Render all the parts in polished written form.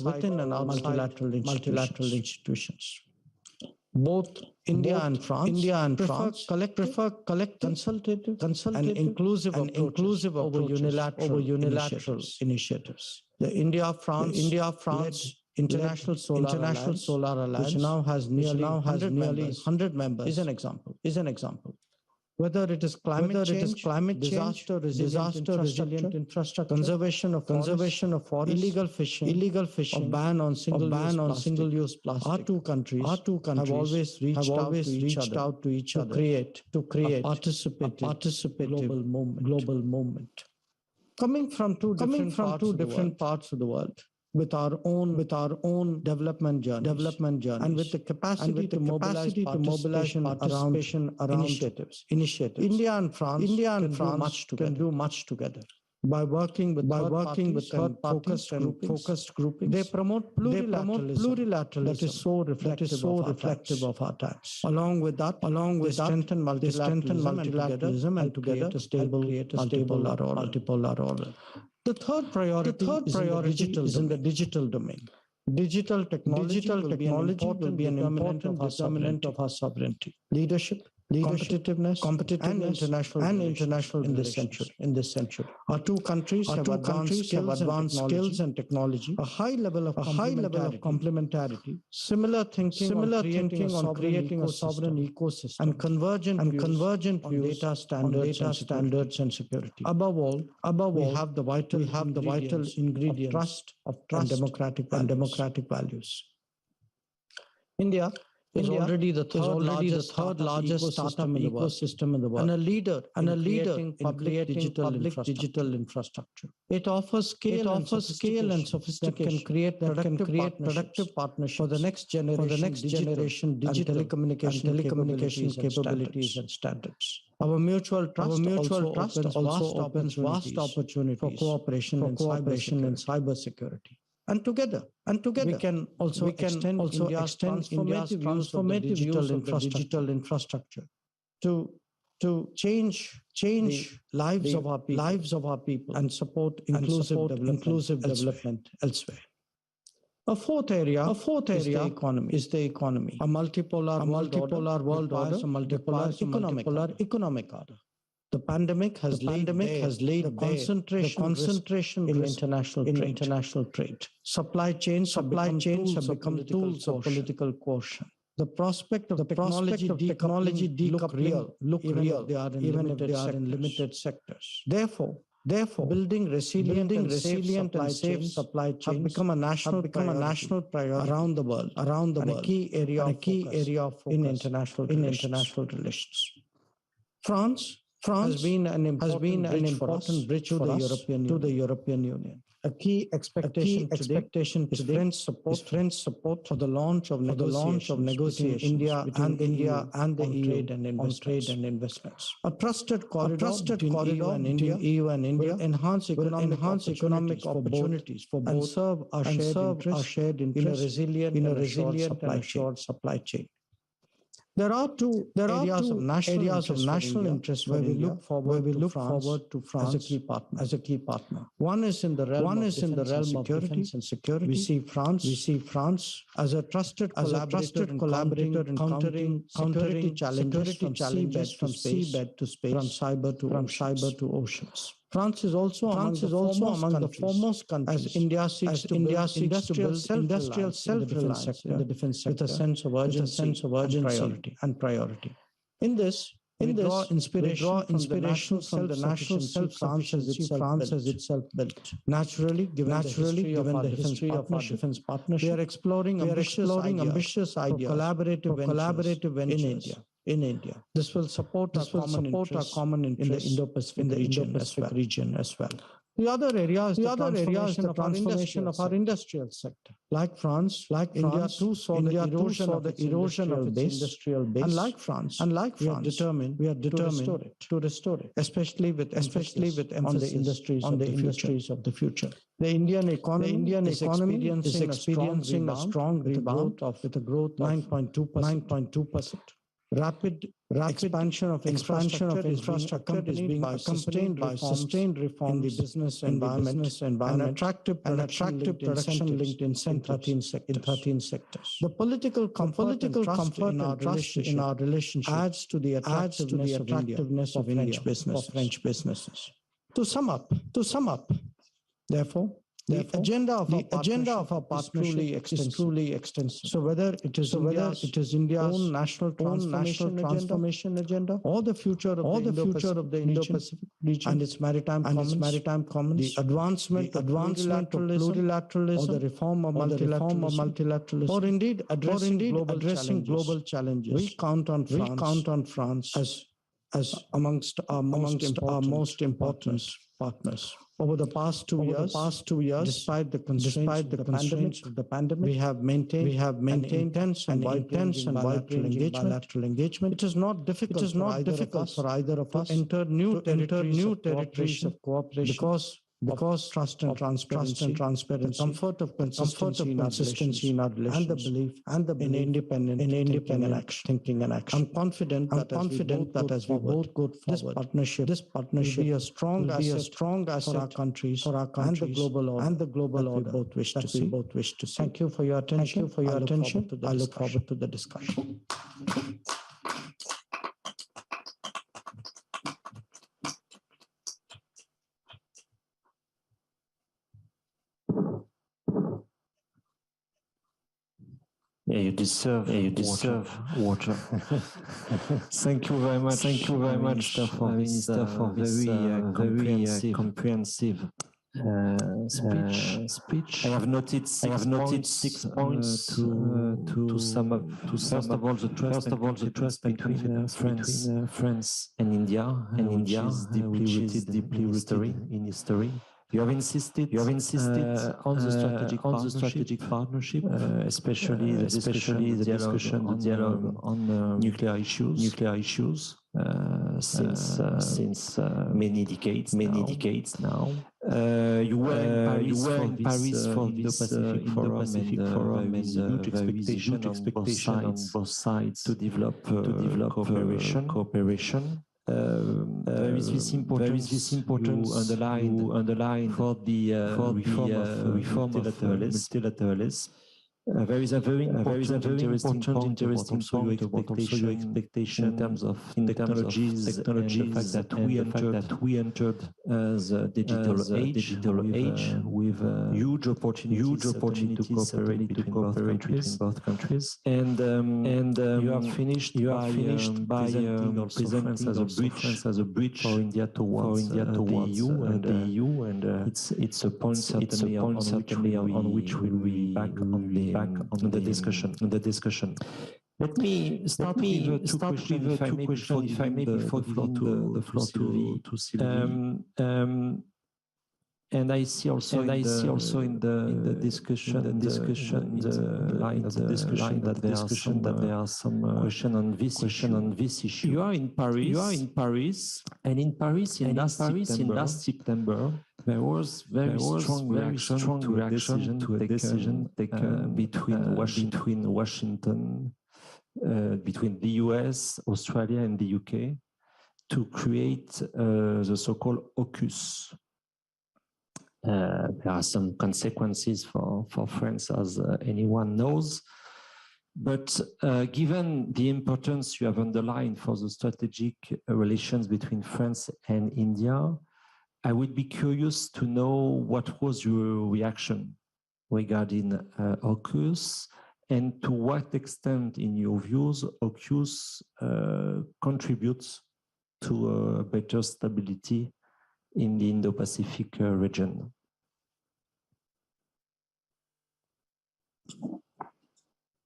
within and outside multilateral institutions. Both India and France prefer collective, consultative, and inclusive approaches over unilateral initiatives. The India-France International Solar Alliance, which now has nearly 100 members, is an example. Whether it is climate change, disaster resilient infrastructure, conservation of forests, illegal fishing, or ban on single-use plastic, our two countries have always reached out to each other to create a participative global movement. Coming from two different parts of the world, with our own development journey, and with the capacity to mobilize participation around initiatives. India and France can do much together. By working with third parties and focused groupings, they promote plurilateralism that is so reflective of our times. Along with that, they strengthen multilateralism and together to stable multipolar order. The third priority is in the digital domain. Digital technology will be an important determinant of our sovereignty, leadership, competitiveness, and international in this century. Our two countries have advanced skills and technology, a high level of complementarity, similar thinking on creating a sovereign ecosystem, and convergent views data standards and security. Above all, we have the vital ingredients of trust and democratic values. India is already the third largest startup ecosystem in the world, and a leader in public digital infrastructure. It offers scale and sophistication that can create productive partnerships for the next generation digital and telecommunication capabilities and standards. Our mutual trust also opens vast opportunities for cooperation in cybersecurity. And together, we can also extend India's transformative views of the digital infrastructure to change lives of our people and support inclusive development elsewhere. A fourth area is the economy. A multipolar world order, a multipolar economic order. The pandemic has laid the concentration in international trade. Supply chains have become tools of political coercion. The prospect of technology decoupling look real even if they are in limited sectors. Therefore, building resilient and safe supply chains have become a national priority around the world, and a key area of focus in international relations. France has been an important bridge to the European Union. A key expectation today is French support for the launch of negotiations between India and the EU on trade and investments. A trusted corridor between EU and India will enhance economic opportunities for both and serve our shared interest in a resilient and assured supply chain. There are two areas of national interest where we look forward to France as a key partner. One is in the realm of defense and security. We see France as a trusted collaborator in countering security challenges from seabed to space, from cyber to oceans. France is also among the foremost countries as India seeks to build industrial self-reliance in the defense sector with a sense of urgency and priority. In this, we draw inspiration from the national self-sufficiency France has itself built. Naturally, given the history of our defense partnership, we are exploring ambitious ideas for collaborative ventures in India. This will support our common interests in the Indo-Pacific region as well. The other area is the transformation of our industrial sector. Like France, India too saw the erosion of its industrial base. And like France, we are determined to restore it, especially with emphasis on the industries of the future. The Indian economy is experiencing a strong rebound with a growth of 9.2%. rapid expansion of infrastructure is being accompanied by sustained reforms in the business environment, and attractive production-linked incentives in 13 sectors. The political comfort and trust in our relationship adds to the attractiveness of India for French businesses. To sum up, therefore, the agenda of our partnership is truly extensive. So whether it is India's own national transformation agenda, or the future of the Indo-Pacific region and its maritime commons, the advancement of plurilateralism, or the reform of multilateralism, or indeed addressing global challenges, we count on France as amongst our most important partners. Over the past two years, despite the constraints of the pandemic, we have maintained intense and wide-ranging bilateral engagement. It is not difficult for either of us to enter new territories of cooperation because trust and transparency, the comfort of consistency in our relations, and the belief in independent thinking and action. I'm confident that as we both go forward, this partnership will be a strong asset for our countries and the global order that we both wish to see. Thank you for your attention. I look forward to the discussion. Yeah, you deserve water. Thank you very much. Minister, for very comprehensive speech. I have noted six points to sum up. First of all, the trust between France and India, which is deeply rooted in history. You have insisted on the strategic partnership, especially the discussion, the dialogue on nuclear issues since many decades now. You were in Paris for this Indo-Pacific Forum, and there is a huge expectation on both sides to develop cooperation. There is this importance you underline for the reform of multilateralism. There is a very important interesting point about your expectation in terms of technologies and the fact that we entered the digital age with huge opportunity to cooperate between both countries. And you have finished by presenting France as a bridge for India towards the EU, and it's a point certainly on which we will be back on the discussion. Let me start with two questions, if I may, before giving the floor to Sylvie. And I see also in the discussion that there are some questions on this issue. You are in Paris, and in Paris in last September. There was very strong reaction to a decision taken between Washington, between the US, Australia, and the UK to create the so-called AUKUS. There are some consequences for France, as anyone knows. But given the importance you have underlined for the strategic relations between France and India, I would be curious to know what was your reaction regarding AUKUS, and to what extent, in your views, AUKUS contributes to a better stability in the Indo-Pacific region.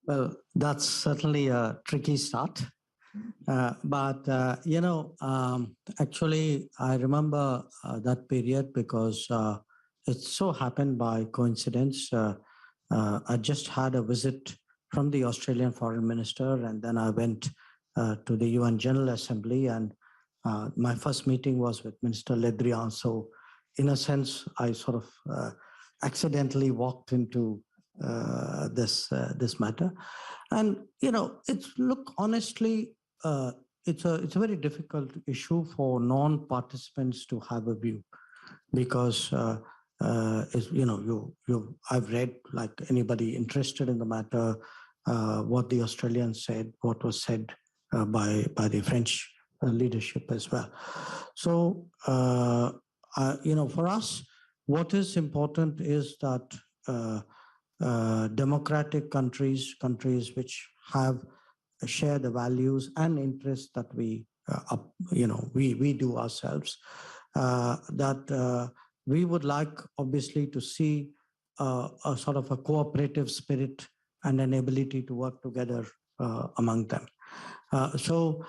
Well, that's certainly a tricky start. Actually, I remember that period because it so happened by coincidence. I just had a visit from the Australian Foreign Minister, and then I went to the UN General Assembly, and my first meeting was with Minister Le Drian. So in a sense, I sort of accidentally walked into this matter. And, honestly, it's a very difficult issue for non-participants to have a view, because I've read, like anybody interested in the matter, what the Australians said, what was said by the French leadership as well. So for us, what is important is that democratic countries which share the values and interests that we do ourselves, that we would like, obviously, to see a sort of a cooperative spirit and an ability to work together among them. So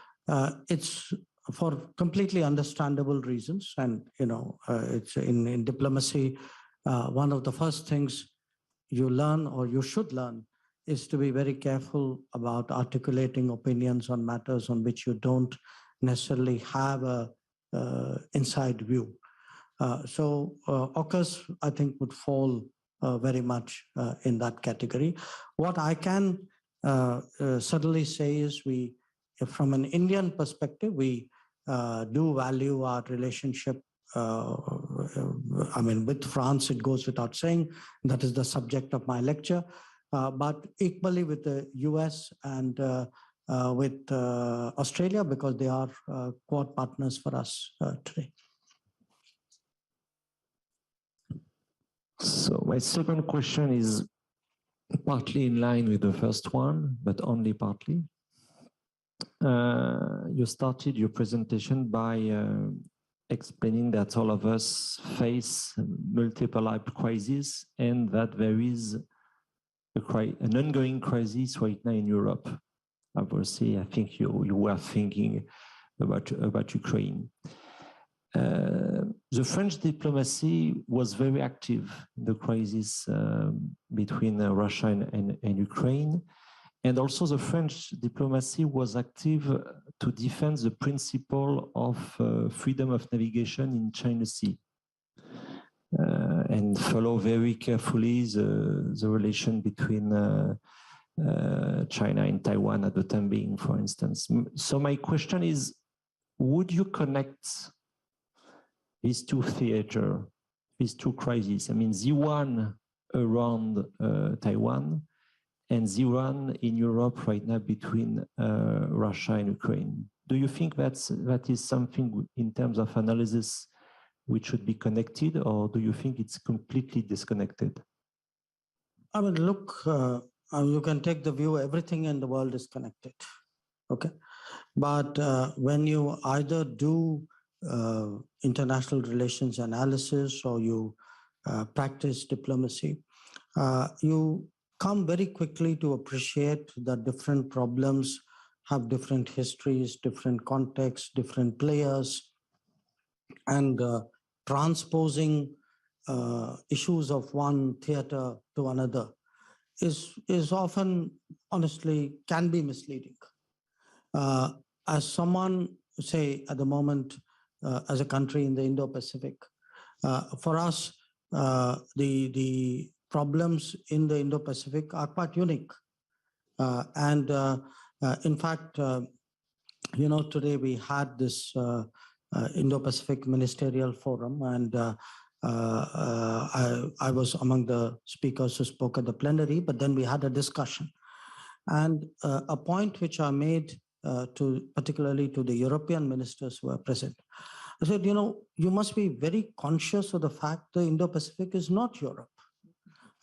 it's for completely understandable reasons, and it's in diplomacy. One of the first things you learn, or you should learn, is to be very careful about articulating opinions on matters on which you don't necessarily have a inside view. So AUKUS, I think, would fall very much in that category. What I can certainly say is, from an Indian perspective, we do value our relationship. With France, it goes without saying. That is the subject of my lecture. But equally with the US and with Australia, because they are Quad partners for us today. So my second question is partly in line with the first one, but only partly. You started your presentation by explaining that all of us face multiple crises, and that there is an ongoing crisis right now in Europe. Obviously, I think you were thinking about Ukraine. The French diplomacy was very active in the crisis between Russia and Ukraine. And also the French diplomacy was active to defend the principle of freedom of navigation in China Sea. And follow very carefully the relation between China and Taiwan at the time being, for instance. So my question is, would you connect these two theaters, these two crises? I mean, the one around Taiwan and the one in Europe right now between Russia and Ukraine. Do you think that is something in terms of analysis which should be connected, or do you think it's completely disconnected? I mean, look, you can take the view everything in the world is connected, okay? But when you either do international relations analysis or you practice diplomacy, you come very quickly to appreciate that different problems have different histories, different contexts, different players, and transposing issues of one theater to another is often, honestly, can be misleading. As someone, say, at the moment, as a country in the Indo-Pacific, for us, the problems in the Indo-Pacific are quite unique. And in fact, today we had this Indo-Pacific Ministerial Forum, and I was among the speakers who spoke at the plenary, but then we had a discussion. And a point which I made particularly to the European ministers who were present, I said, you must be very conscious of the fact the Indo-Pacific is not Europe.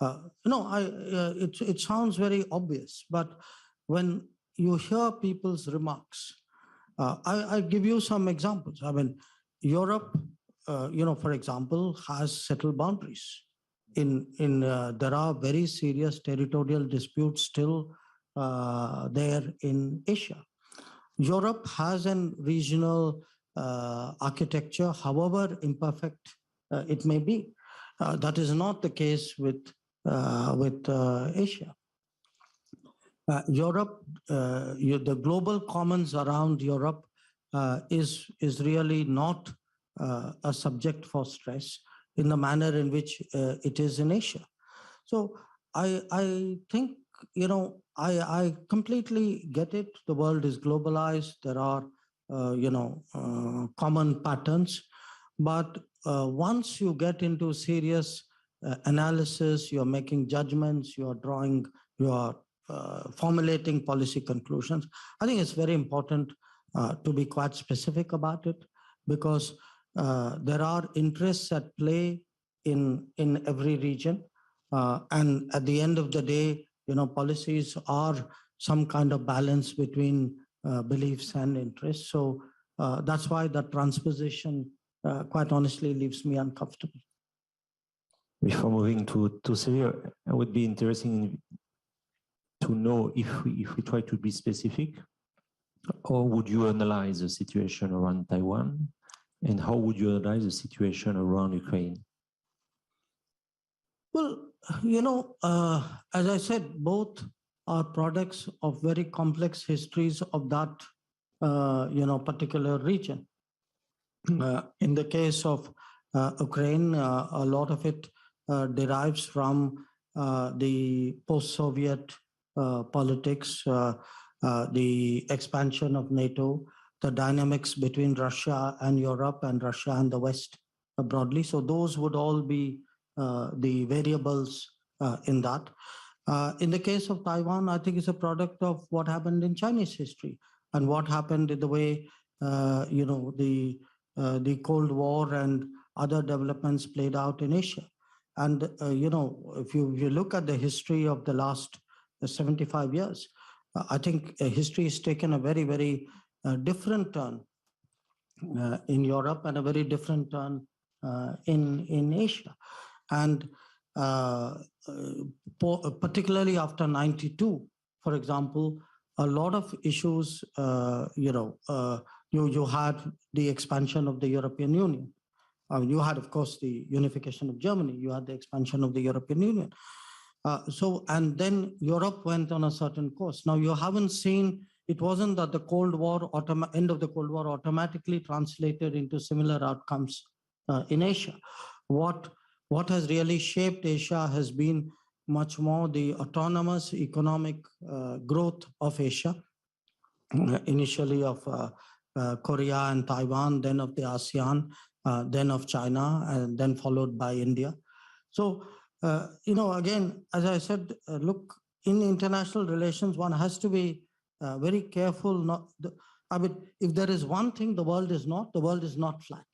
It sounds very obvious, but when you hear people's remarks, I'll give you some examples. I mean, Europe, for example, has settled boundaries. There are very serious territorial disputes still there in Asia. Europe has a regional architecture, however imperfect it may be. That is not the case with Asia. Europe, the global commons around Europe is really not a subject for stress in the manner in which it is in Asia. So I think I completely get it. The world is globalized. There are, common patterns. But once you get into serious analysis, you're making judgments, you're formulating policy conclusions. I think it's very important to be quite specific about it, because there are interests at play in every region. And at the end of the day, policies are some kind of balance between beliefs and interests. So that's why the transposition, quite honestly, leaves me uncomfortable. Before moving to Syria, it would be interesting to know if we try to be specific, how would you analyze the situation around Taiwan, and how would you analyze the situation around Ukraine? Well, as I said, both are products of very complex histories of that, particular region. In the case of Ukraine, a lot of it derives from the post-Soviet politics, the expansion of NATO, the dynamics between Russia and Europe and Russia and the West broadly. So those would all be the variables in that. In the case of Taiwan, I think it's a product of what happened in Chinese history and what happened in the way, the Cold War and other developments played out in Asia. And, if you look at the history of the last 75 years, I think history has taken a very, very different turn in Europe and a very different turn in Asia. And particularly after 92, for example, a lot of issues, you had the expansion of the European Union. You had, of course, the unification of Germany. You had the expansion of the European Union. And then Europe went on a certain course. Now, you haven't seen, it wasn't that the Cold War, end of the Cold War automatically translated into similar outcomes in Asia. What has really shaped Asia has been much more the autonomous economic growth of Asia, initially of Korea and Taiwan, then of the ASEAN, then of China, and then followed by India. So, again, as I said, look, in international relations, one has to be very careful. If there is one thing the world is not flat.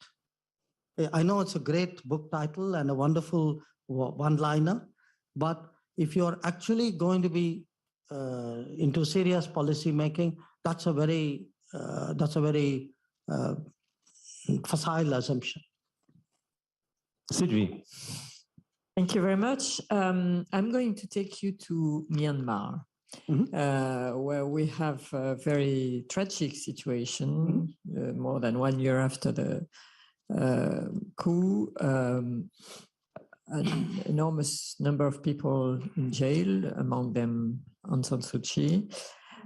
I know it's a great book title and a wonderful one-liner, but if you're actually going to be into serious policy making, that's a very facile assumption. Sylvie. Thank you very much. I'm going to take you to Myanmar, where we have a very tragic situation, more than 1 year after the coup, an enormous number of people in jail, among them Aung San Suu Kyi.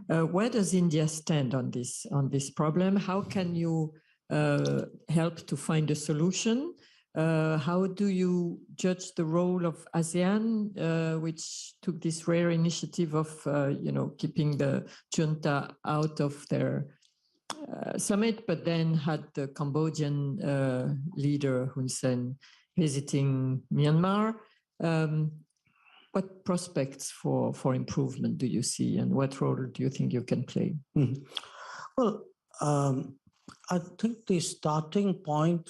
Where does India stand on this problem? How can you help to find a solution? How do you judge the role of ASEAN, which took this rare initiative of, keeping the junta out of their summit, but then had the Cambodian leader Hun Sen visiting Myanmar? What prospects for improvement do you see, and what role do you think you can play? Well, I think the starting point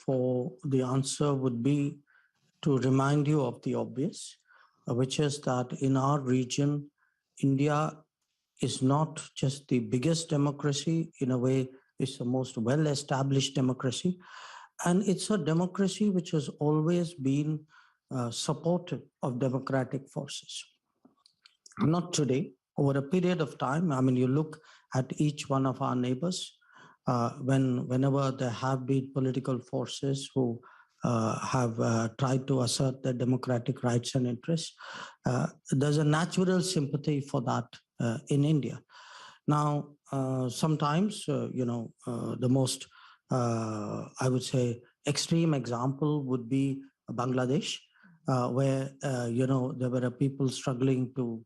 for the answer would be to remind you of the obvious, which is that in our region, India is not just the biggest democracy. In a way, it's the most well-established democracy. And it's a democracy which has always been supportive of democratic forces. Not today, over a period of time. I mean, you look at each one of our neighbors, whenever there have been political forces who have tried to assert their democratic rights and interests, there's a natural sympathy for that in India. Now, sometimes, the most, I would say, extreme example would be Bangladesh, where, there were people struggling to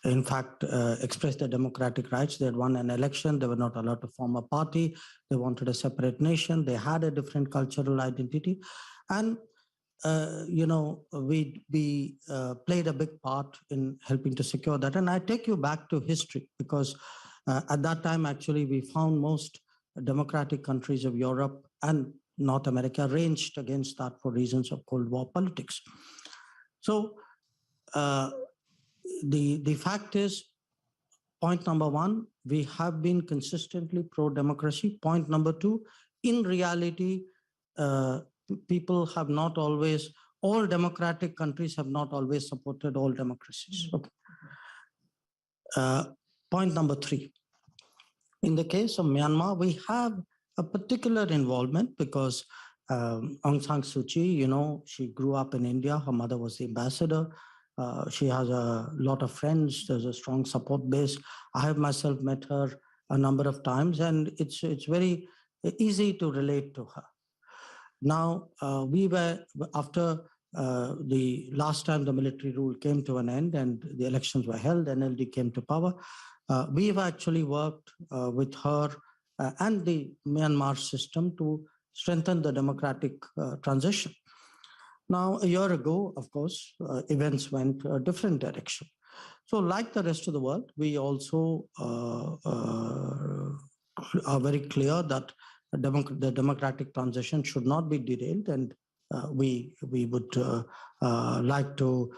in fact, express their democratic rights. They had won an election. They were not allowed to form a party. They wanted a separate nation. They had a different cultural identity. And, we played a big part in helping to secure that. And I take you back to history because at that time, actually, we found most democratic countries of Europe and North America ranged against that for reasons of Cold War politics. So the fact is, point number one, we have been consistently pro-democracy. Point number two, in reality, people have not always, all democratic countries have not always supported all democracies. Okay. Point number three, in the case of Myanmar, we have a particular involvement because Aung San Suu Kyi, she grew up in India. Her mother was the ambassador. She has a lot of friends. There's a strong support base. I have myself met her a number of times, and it's very easy to relate to her. Now, we were, after the last time the military rule came to an end and the elections were held, NLD came to power, we've actually worked with her and the Myanmar system to strengthen the democratic transition. Now, a year ago, of course, events went a different direction. So like the rest of the world, we also are very clear that the democratic transition should not be derailed, and we would like to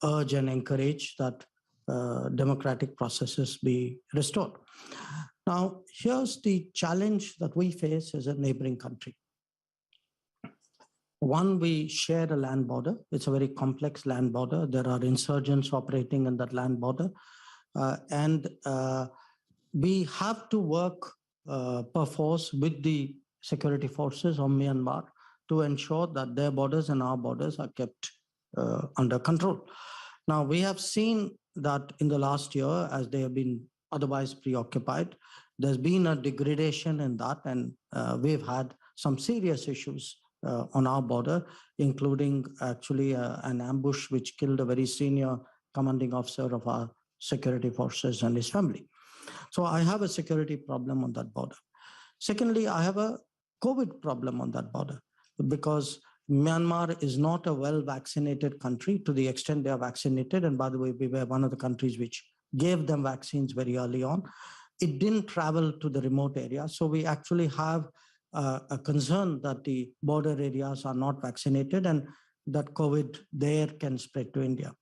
urge and encourage that democratic processes be restored. Now, here's the challenge that we face as a neighboring country. One, we share a land border. It's a very complex land border. There are insurgents operating in that land border. And we have to work per force with the security forces of Myanmar to ensure that their borders and our borders are kept under control. Now, we have seen that in the last year, as they have been otherwise preoccupied, there's been a degradation in that, and we've had some serious issues on our border, including actually an ambush which killed a very senior commanding officer of our security forces and his family. So I have a security problem on that border. Secondly, I have a COVID problem on that border because Myanmar is not a well-vaccinated country to the extent they are vaccinated. And by the way, we were one of the countries which gave them vaccines very early on. It didn't travel to the remote areas. So we actually have a concern that the border areas are not vaccinated and that COVID there can spread to India.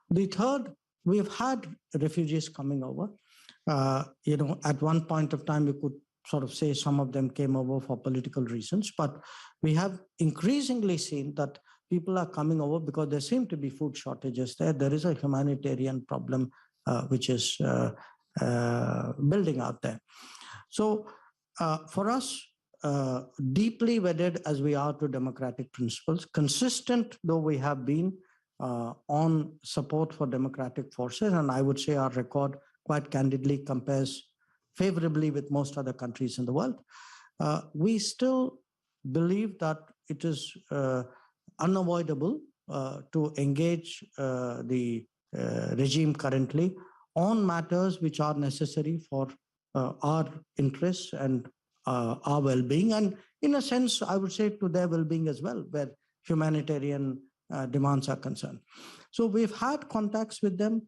The third, we've had refugees coming over. At one point of time, we could sort of say some of them came over for political reasons, but we have increasingly seen that people are coming over because there seem to be food shortages there. There is a humanitarian problem which is building out there. So for us, deeply wedded as we are to democratic principles, consistent though we have been on support for democratic forces, and I would say our record quite candidly compares favorably with most other countries in the world, we still believe that it is unavoidable to engage the regime currently on matters which are necessary for our interests and our well-being, and in a sense, I would say to their well-being as well, where humanitarian demands are concerned. So we've had contacts with them,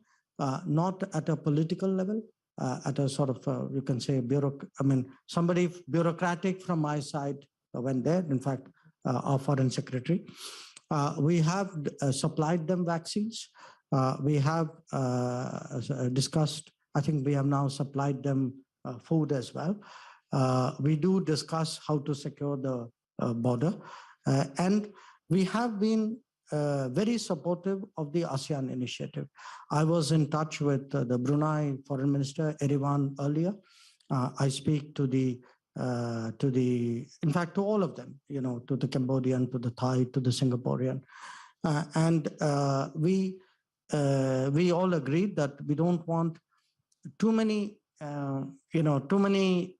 not at a political level, at a sort of, you can say, somebody bureaucratic from my side went there, in fact, our foreign secretary. We have supplied them vaccines. We have discussed, I think we have now supplied them food as well. We do discuss how to secure the border. And we have been very supportive of the ASEAN initiative. I was in touch with the Brunei Foreign Minister, Erivan, earlier. I speak to in fact, to all of them, to the Cambodian, to the Thai, to the Singaporean. And we all agreed that we don't want too many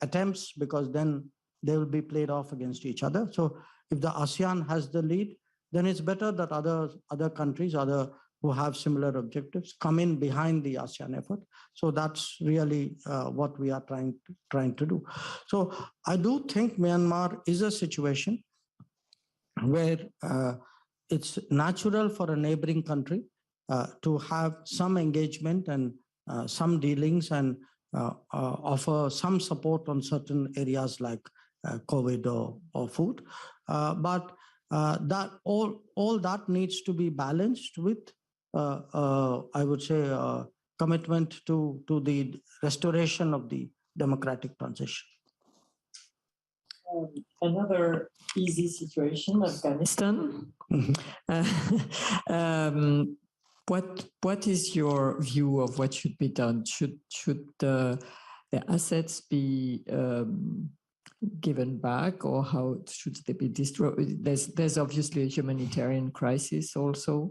attempts, because then they will be played off against each other. So if the ASEAN has the lead, then it's better that other countries, other who have similar objectives come in behind the ASEAN effort. So that's really what we are trying to do. So I do think Myanmar is a situation where it's natural for a neighboring country to have some engagement and some dealings and offer some support on certain areas like COVID or food. But that all that needs to be balanced with, I would say, commitment to the restoration of the democratic transition. Another easy situation, Afghanistan. What is your view of what should be done? Should the assets be given back, or how should they be destroyed? There's obviously a humanitarian crisis also.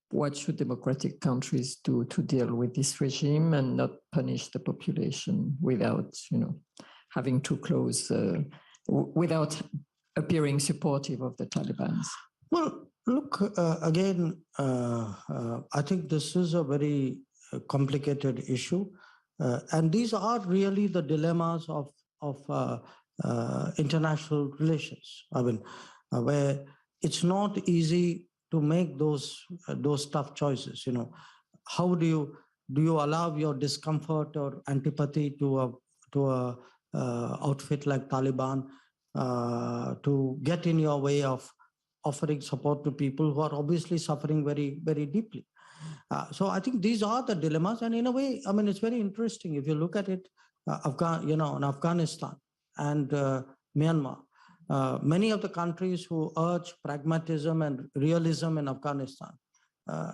What should democratic countries do to deal with this regime and not punish the population without, having too close, without appearing supportive of the Taliban? Well, look, again, I think this is a very complicated issue. And these are really the dilemmas of international relations. I mean, where it's not easy to make those tough choices. How do you allow your discomfort or antipathy to a outfit like Taliban to get in your way of offering support to people who are obviously suffering very, very deeply? So I think these are the dilemmas, and in a way, I mean, it's very interesting if you look at it. In Afghanistan and Myanmar, many of the countries who urge pragmatism and realism in Afghanistan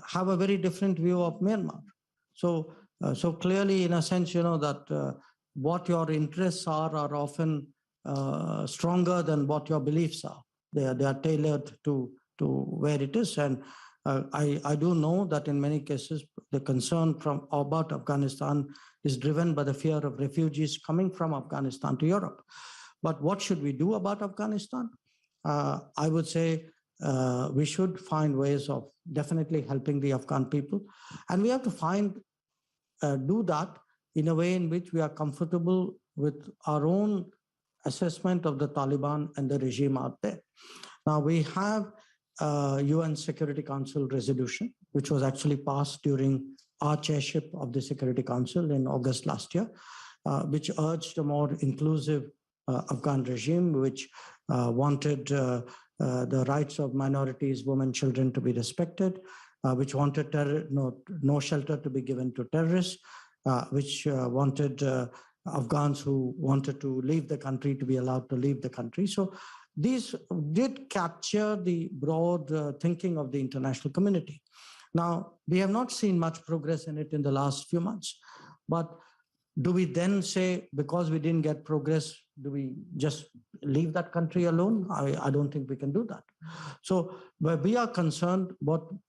have a very different view of Myanmar. So clearly, in a sense, that what your interests are often stronger than what your beliefs are. They are tailored to where it is. And I do know that in many cases, the concern about Afghanistan is driven by the fear of refugees coming from Afghanistan to Europe. But what should we do about Afghanistan? I would say we should find ways of definitely helping the Afghan people. And we have to do that in a way in which we are comfortable with our own assessment of the Taliban and the regime out there. Now, we have UN Security Council resolution, which was actually passed during our chairship of the Security Council in August last year, which urged a more inclusive Afghan regime, which wanted the rights of minorities, women, children to be respected, which wanted no shelter to be given to terrorists, which wanted Afghans who wanted to leave the country to be allowed to leave the country. So these did capture the broad thinking of the international community. Now, we have not seen much progress in it in the last few months, but do we then say, because we didn't get progress, do we just leave that country alone? I don't think we can do that. So where we are concerned,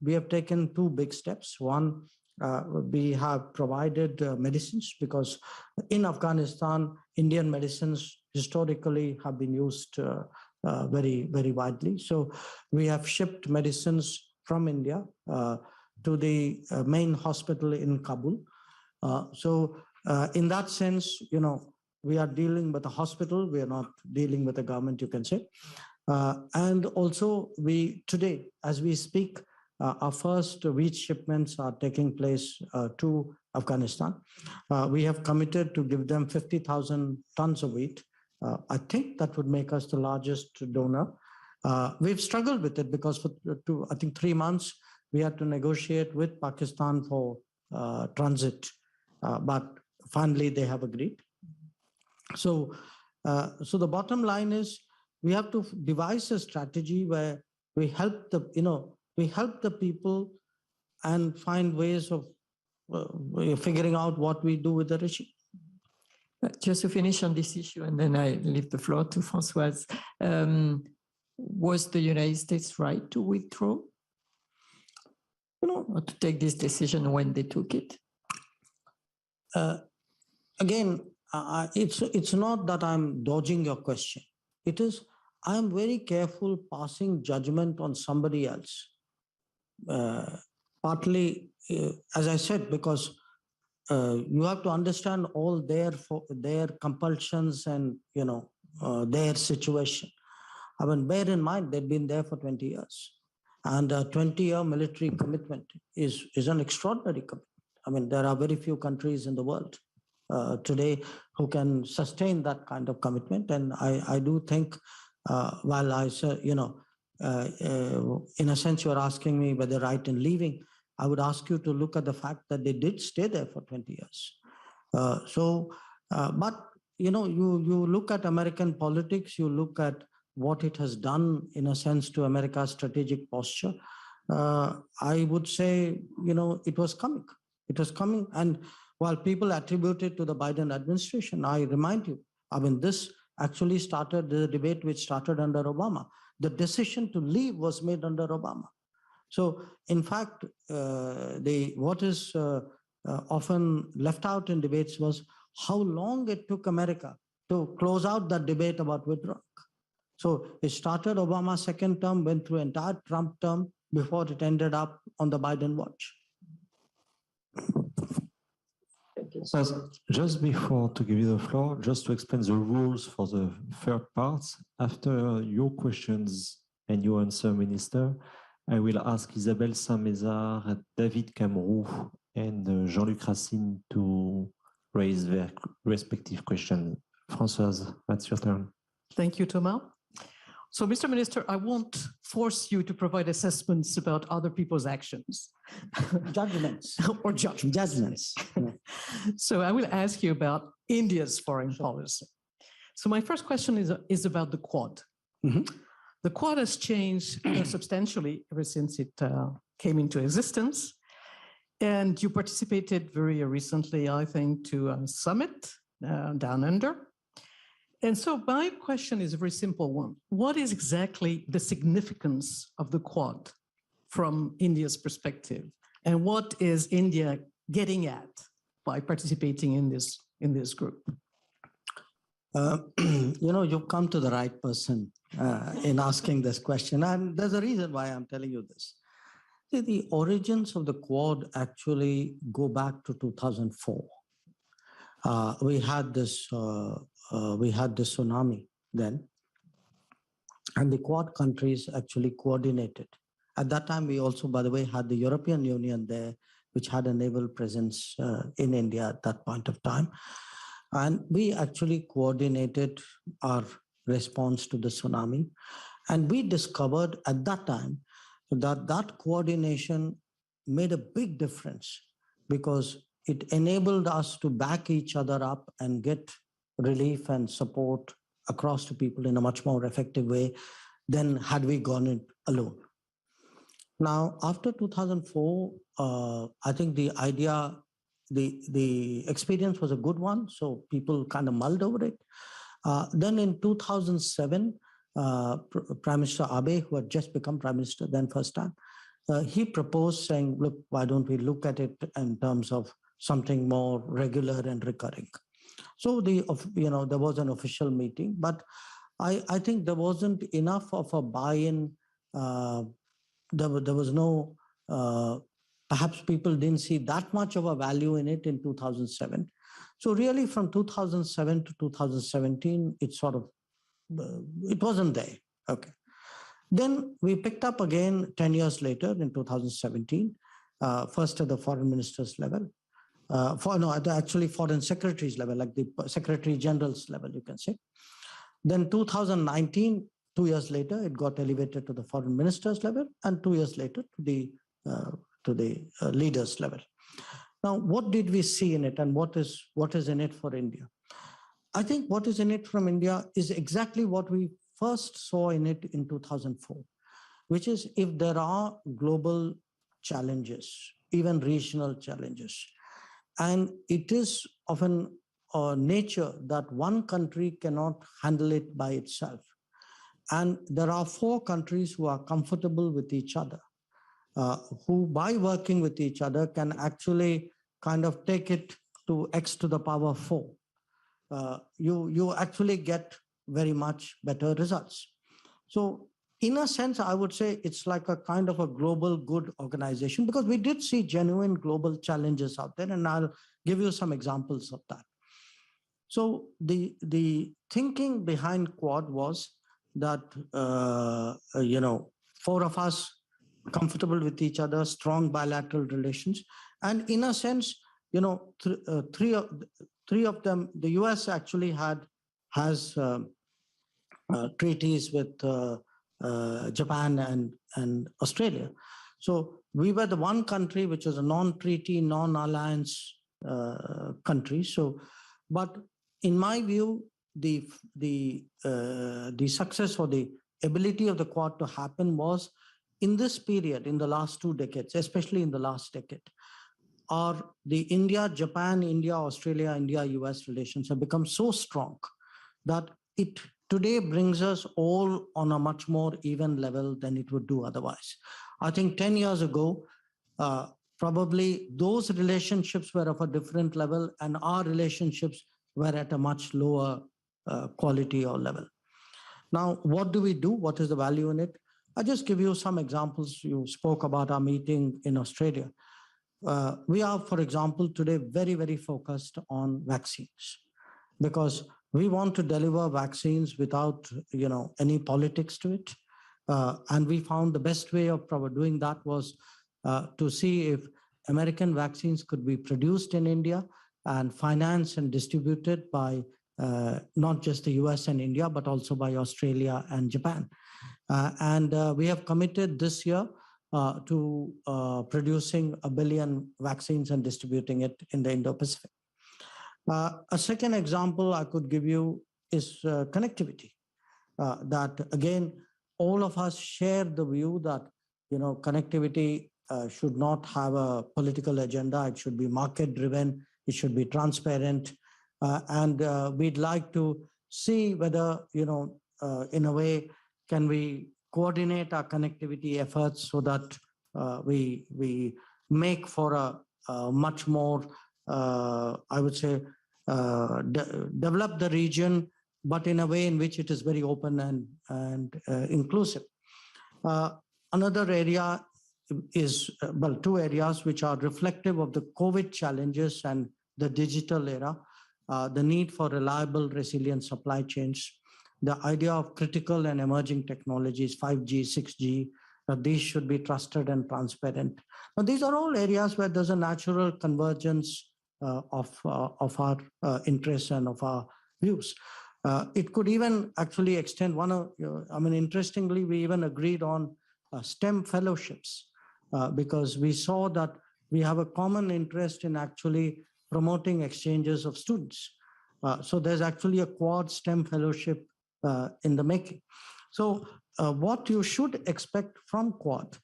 we have taken two big steps. One, we have provided medicines, because in Afghanistan, Indian medicines historically have been used very, very widely. So we have shipped medicines from India to the main hospital in Kabul. In that sense, we are dealing with a hospital. We are not dealing with the government, you can say. And also, today, as we speak, our first wheat shipments are taking place to Afghanistan. We have committed to give them 50,000 tons of wheat. I think that would make us the largest donor. We've struggled with it because for I think 3 months, we had to negotiate with Pakistan for transit, but finally they have agreed. So the bottom line is we have to devise a strategy where we help the people and find ways of figuring out what we do with the regime. Just to finish on this issue, and then I leave the floor to Françoise. Was the United States right to withdraw? Or to take this decision when they took it? Again, it's not that I'm dodging your question. It is, I'm very careful passing judgment on somebody else partly, as I said, because you have to understand all their compulsions and their situation. I mean, bear in mind they've been there for 20 years, and a 20-year military commitment is an extraordinary commitment. I mean, there are very few countries in the world today who can sustain that kind of commitment, and I do think, while I say, in a sense, you're asking me whether right in leaving, I would ask you to look at the fact that they did stay there for 20 years. But you look at American politics, you look at what it has done in a sense to America's strategic posture. I would say, it was coming. It was coming. And while people attribute it to the Biden administration, I remind you, I mean, this actually started the debate which started under Obama. The decision to leave was made under Obama. So, in fact, what is often left out in debates was how long it took America to close out that debate about withdrawing. So it started Obama's second term, went through entire Trump term before it ended up on the Biden watch. Just before to give you the floor, just to explain the rules for the third part, after your questions and your answer, Minister, I will ask Isabelle Saint-Mézard, David Camroux, and Jean-Luc Racine to raise their respective questions. Françoise, that's your turn. Thank you, Thomas. So, Mr. Minister, I won't force you to provide assessments about other people's actions. Judgments. Or judgments. Judgments. Yeah. So I will ask you about India's foreign policy. So my first question is about the Quad. Mm-hmm. The Quad has changed substantially ever since it came into existence. And you participated very recently, I think, to a summit down under. And so my question is a very simple one. What is exactly the significance of the Quad from India's perspective? And what is India getting at by participating in this group? You've come to the right person in asking this question. And there's a reason why I'm telling you this. See, the origins of the Quad actually go back to 2004. We had this tsunami then, and the Quad countries actually coordinated. At that time, we also, by the way, had the European Union there, which had a naval presence in India at that point of time. And we actually coordinated our response to the tsunami. And we discovered at that time that coordination made a big difference because it enabled us to back each other up and get relief and support across to people in a much more effective way than had we gone it alone. Now, after 2004, I think the idea, the experience was a good one, so people kind of mulled over it. Then in 2007, Prime Minister Abe, who had just become Prime Minister then first time, he proposed saying, look, why don't we look at it in terms of something more regular and recurring? So there was an official meeting, but I think there wasn't enough of a buy-in. There was no, perhaps people didn't see that much of a value in it in 2007. So really from 2007 to 2017, it wasn't there. Okay. Then we picked up again 10 years later in 2017, first at the foreign ministers level. Actually foreign secretaries level, like the Secretary General's level, you can say. Then 2019, 2 years later, it got elevated to the foreign ministers level, and 2 years later to the leaders level. Now, what did we see in it, and what is in it for India? I think what is in it from India is exactly what we first saw in it in 2004, which is if there are global challenges, even regional challenges, and it is of an nature that one country cannot handle it by itself. And there are 4 countries who are comfortable with each other, who by working with each other can actually kind of take it to x to the power 4. You actually get very much better results. So in a sense, I would say it's like a kind of a global good organization, because we did see genuine global challenges out there, and I'll give you some examples of that. So the thinking behind Quad was that, four of us comfortable with each other, strong bilateral relations. And in a sense, three of them, the US actually has treaties with Japan and Australia. So we were the one country which was a non-treaty, non-alliance country. So, but in my view, the success or the ability of the Quad to happen was in this period, in the last 2 decades, especially in the last decade, the India, Japan, India, Australia, India, US relations have become so strong that it today brings us all on a much more even level than it would do otherwise. I think 10 years ago, probably those relationships were of a different level, and our relationships were at a much lower quality or level. Now, what do we do? What is the value in it? I'll just give you some examples. You spoke about our meeting in Australia. We are, for example, today very, very focused on vaccines, because we want to deliver vaccines without, any politics to it. And we found the best way of doing that was to see if American vaccines could be produced in India and financed and distributed by not just the US and India, but also by Australia and Japan. And we have committed this year to producing 1 billion vaccines and distributing it in the Indo-Pacific. A second example I could give you is connectivity. That again, all of us share the view that connectivity should not have a political agenda. It should be market-driven. It should be transparent, and we'd like to see whether in a way can we coordinate our connectivity efforts so that we make for a much more I would say develop the region, but in a way in which it is very open and inclusive. Another area is, well, 2 areas which are reflective of the COVID challenges and the digital era, the need for reliable, resilient supply chains, the idea of critical and emerging technologies, 5G, 6G, that these should be trusted and transparent. Now, these are all areas where there's a natural convergence of our interests and of our views. It could even actually extend interestingly, we even agreed on STEM fellowships because we saw that we have a common interest in actually promoting exchanges of students. So there's actually a Quad STEM fellowship in the making. So what you should expect from Quad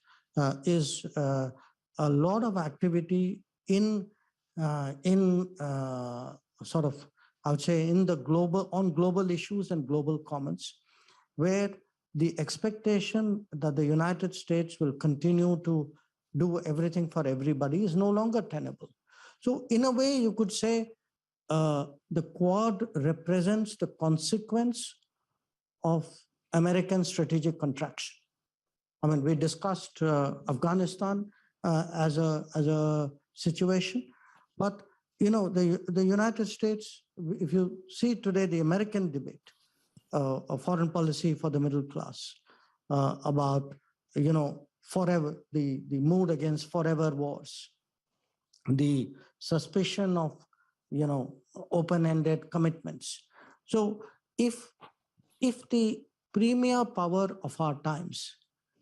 is a lot of activity in sort of, I would say, on global issues and global commons, where the expectation that the United States will continue to do everything for everybody is no longer tenable. So in a way, you could say the Quad represents the consequence of American strategic contraction. I mean, we discussed Afghanistan as a situation, but the United States, if you see today the American debate of foreign policy for the middle class about forever, the mood against forever wars, the suspicion of open-ended commitments. So if the premier power of our times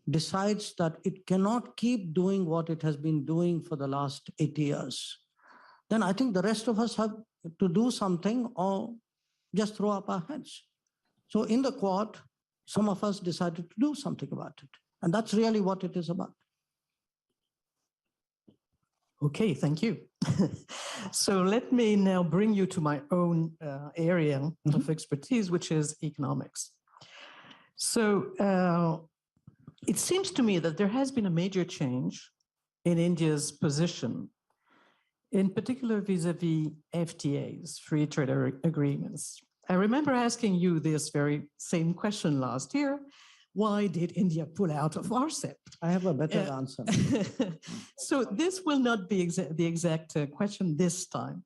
decides that it cannot keep doing what it has been doing for the last 80 years, then I think the rest of us have to do something or just throw up our hands. So in the Quad, some of us decided to do something about it. And that's really what it is about. Okay, thank you. So let me now bring you to my own area of expertise, which is economics. So it seems to me that there has been a major change in India's position, in particular vis-a-vis FTAs, free trade agreements. I remember asking you this very same question last year why did India pull out of RCEP? I have a better answer. So this will not be the exact question this time.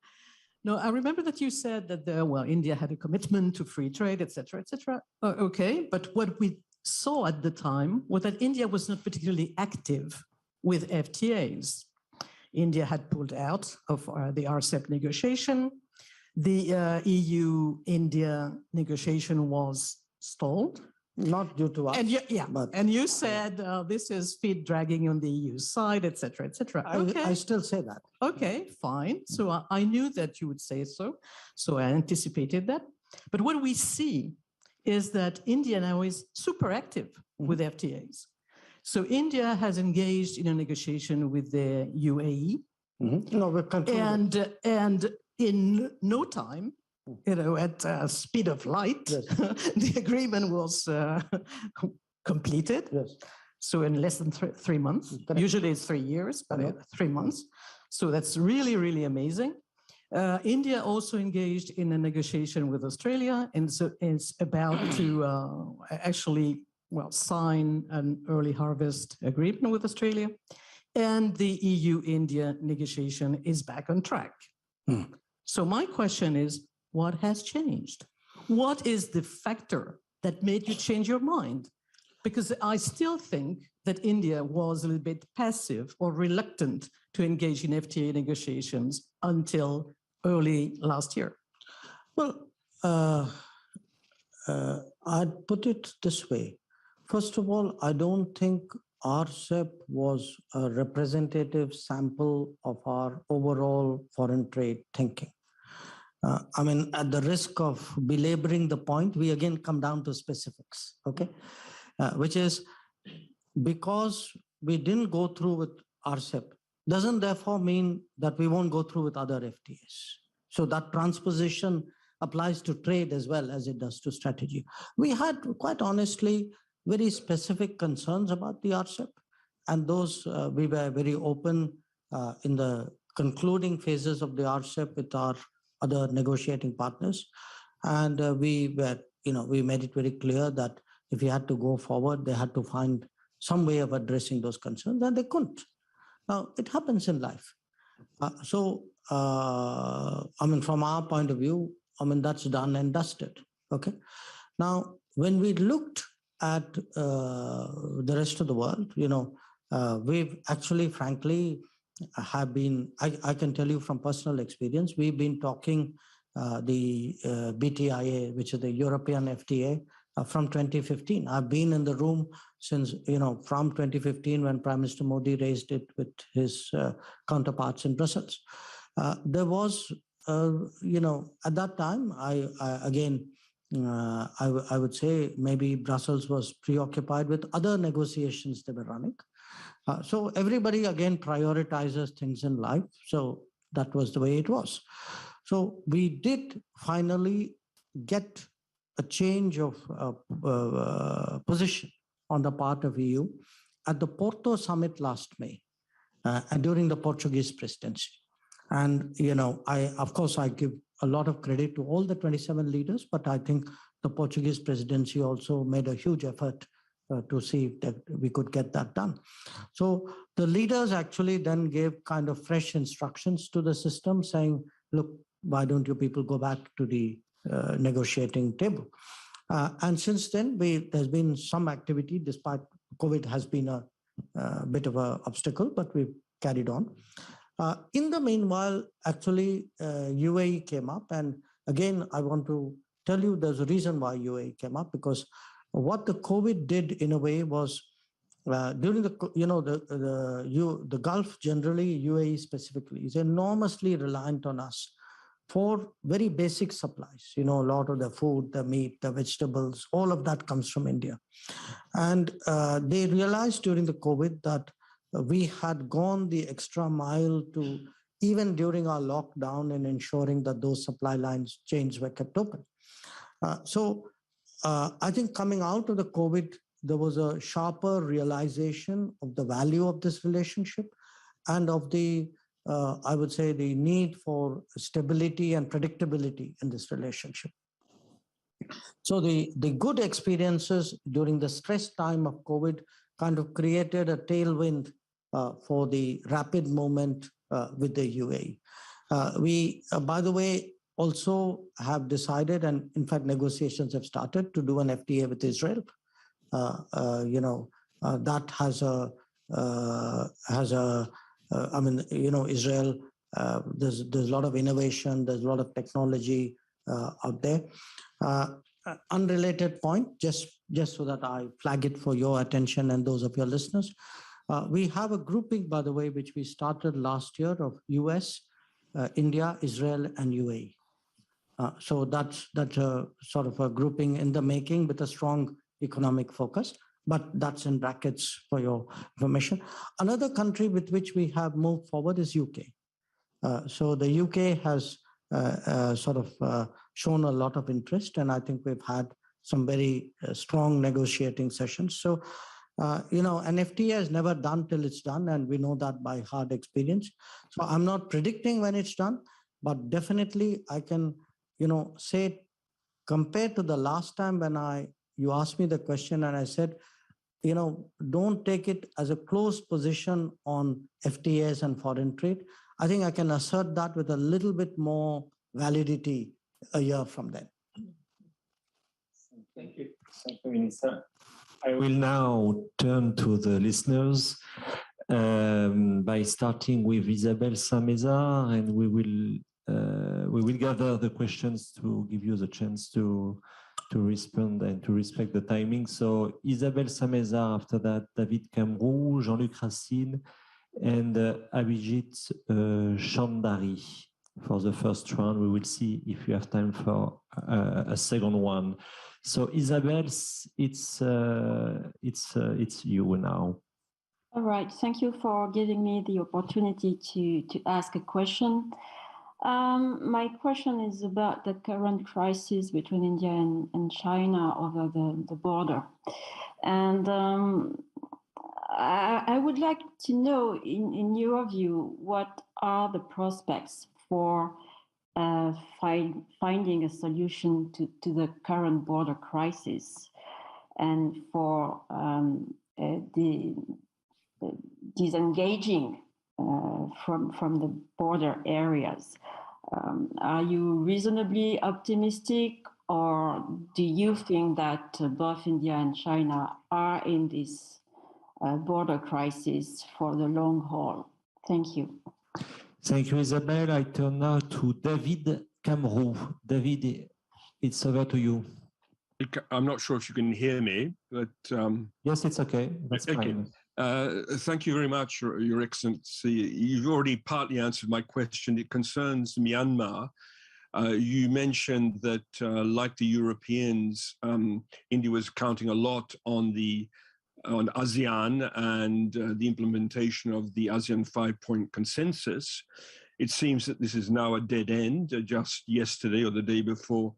No, I remember that you said that India had a commitment to free trade, et cetera, et cetera. Okay, but what we saw at the time was that India was not particularly active with FTAs. India had pulled out of the RCEP negotiation. The EU-India negotiation was stalled. Not due to us. And and you said this is feet dragging on the EU side, et cetera, et cetera. Okay. I still say that. Okay, fine. So I knew that you would say so. So I anticipated that. But what we see is that India now is super active with FTAs. So India has engaged in a negotiation with the UAE. No, we're concluding. And in no time, at speed of light, the agreement was completed. Yes. So in less than 3 months. Correct. Usually it's 3 years, but 3 months. So that's really, really amazing. India also engaged in a negotiation with Australia, and so it's about to actually sign an early harvest agreement with Australia. And the EU-India negotiation is back on track. So my question is, what has changed? What is the factor that made you change your mind? Because I still think that India was a little bit passive or reluctant to engage in FTA negotiations until early last year. Well, I'd put it this way. First of all, I don't think RCEP was a representative sample of our overall foreign trade thinking. I mean, at the risk of belaboring the point, we again come down to specifics, okay? Which is because we didn't go through with RCEP, doesn't therefore mean that we won't go through with other FTAs. So that transposition applies to trade as well as it does to strategy. We had, quite honestly, very specific concerns about the RCEP, and those we were very open in the concluding phases of the RCEP with our other negotiating partners. And we made it very clear that if we had to go forward, they had to find some way of addressing those concerns, and they couldn't. Now, it happens in life. From our point of view, that's done and dusted, okay? Now, when we looked at the rest of the world, we've actually, frankly, have been, I can tell you from personal experience, we've been talking the BTIA, which is the European FTA, from 2015. I've been in the room since, from 2015 when Prime Minister Modi raised it with his counterparts in Brussels. There was, at that time, I would say maybe Brussels was preoccupied with other negotiations they were running. So everybody, again, prioritizes things in life. So that was the way it was. So we did finally get a change of position on the part of EU at the Porto summit last May and during the Portuguese presidency. And, of course, I give a lot of credit to all the 27 leaders, but I think the Portuguese presidency also made a huge effort to see that we could get that done. So the leaders actually then gave kind of fresh instructions to the system saying, look, why don't you people go back to the negotiating table? And since then, there's been some activity, despite COVID has been a bit of an obstacle, but we've carried on. In the meanwhile, actually, UAE came up. And again, I want to tell you there's a reason why UAE came up, because what the COVID did in a way was during the Gulf generally, UAE specifically, is enormously reliant on us for very basic supplies. A lot of the food, the meat, the vegetables, all of that comes from India. And they realized during the COVID that we had gone the extra mile to, even during our lockdown, and ensuring that those supply lines chains were kept open. I think coming out of the COVID, there was a sharper realization of the value of this relationship and of the, I would say, the need for stability and predictability in this relationship. So the good experiences during the stress time of COVID kind of created a tailwind for the rapid movement with the UAE. We, by the way, also have decided, and in fact, negotiations have started to do an FTA with Israel. That has a I mean, Israel. There's a lot of innovation. There's a lot of technology out there. Unrelated point, just so that I flag it for your attention and those of your listeners. We have a grouping, by the way, which we started last year of US, India, Israel, and UAE. So that's a sort of a grouping in the making with a strong economic focus, but that's in brackets for your information. Another country with which we have moved forward is UK. So the UK has shown a lot of interest, and I think we've had some very strong negotiating sessions. So, an FTA is never done till it's done, and we know that by hard experience. So I'm not predicting when it's done, but definitely I can, say, compared to the last time when you asked me the question and I said, don't take it as a closed position on FTAs and foreign trade. I think I can assert that with a little bit more validity a year from then. Thank you. Thank you, Minister. I will now turn to the listeners by starting with Isabelle Saint-Mézard, and we will gather the questions to give you the chance to respond and to respect the timing. So Isabelle Saint-Mézard, after that, David Camroux, Jean-Luc Racine, and Abhijit Chandari for the first round. We will see if you have time for a second one. So Isabelle, it's you now. All right. Thank you for giving me the opportunity to ask a question. My question is about the current crisis between India and China over the border. And I would like to know, in your view, what are the prospects for finding a solution to the current border crisis and for disengaging from the border areas. Are you reasonably optimistic, or do you think that both India and China are in this border crisis for the long haul? Thank you. Thank you, Isabelle. I turn now to David Camroux. David, it's over to you. I'm not sure if you can hear me, but... yes, it's okay. That's okay. fine. Thank you very much, Your Excellency. You've already partly answered my question. It concerns Myanmar. You mentioned that, like the Europeans, India was counting a lot on ASEAN and the implementation of the ASEAN 5-point consensus. It seems that this is now a dead end. Just yesterday or the day before,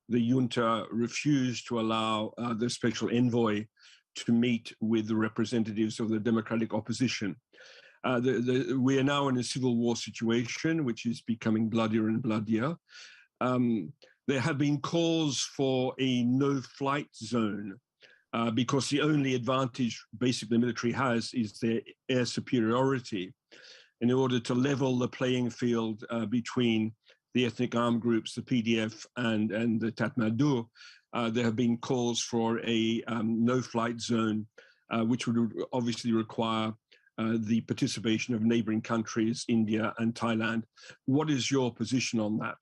the junta refused to allow the special envoy to meet with the representatives of the democratic opposition. We are now in a civil war situation, which is becoming bloodier and bloodier. There have been calls for a no-flight zone because the only advantage basically the military has is their air superiority in order to level the playing field between the ethnic armed groups, the PDF and the Tatmadaw. There have been calls for a no-flight zone, which would obviously require the participation of neighboring countries, India and Thailand. What is your position on that?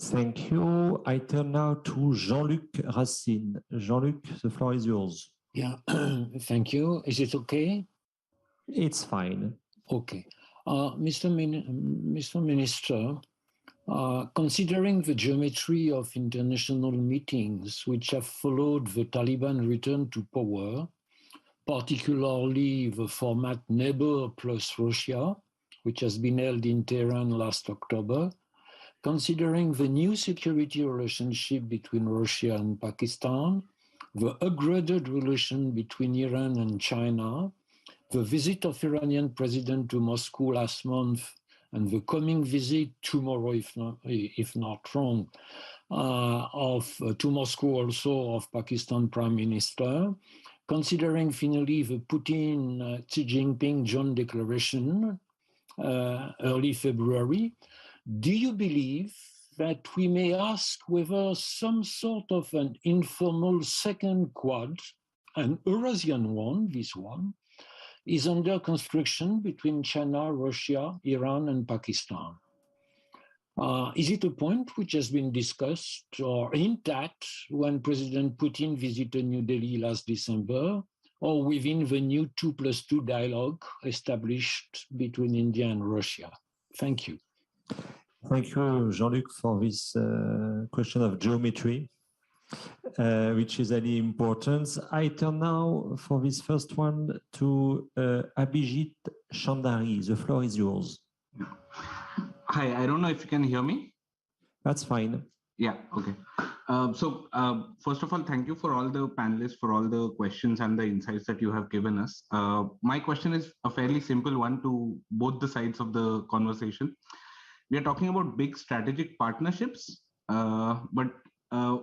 Thank you. I turn now to Jean-Luc Racine. Jean-Luc, the floor is yours. Yeah, thank you. Is it okay? It's fine. Okay. Mr. Minister, considering the geometry of international meetings which have followed the Taliban return to power, particularly the format Neighbor plus Russia, which has been held in Tehran last October, considering the new security relationship between Russia and Pakistan, the upgraded relation between Iran and China, the visit of Iranian president to Moscow last month, and the coming visit tomorrow, if not wrong, to Moscow also of Pakistan Prime Minister, considering finally the Putin-Xi Jinping joint declaration early February, do you believe that we may ask whether some sort of an informal second Quad, an Eurasian one, this one, is under construction between China, Russia, Iran, and Pakistan? Is it a point which has been discussed or intact when President Putin visited New Delhi last December, or within the new 2+2 dialogue established between India and Russia? Thank you. Thank you, Jean-Luc, for this question of geometry, which is very important. I turn now for this first one to Abhijit Chandari. The floor is yours. Hi, I don't know if you can hear me. That's fine. Yeah, okay. First of all, thank you for all the panelists, for all the questions and the insights that you have given us. My question is a fairly simple one to both the sides of the conversation. We are talking about big strategic partnerships, but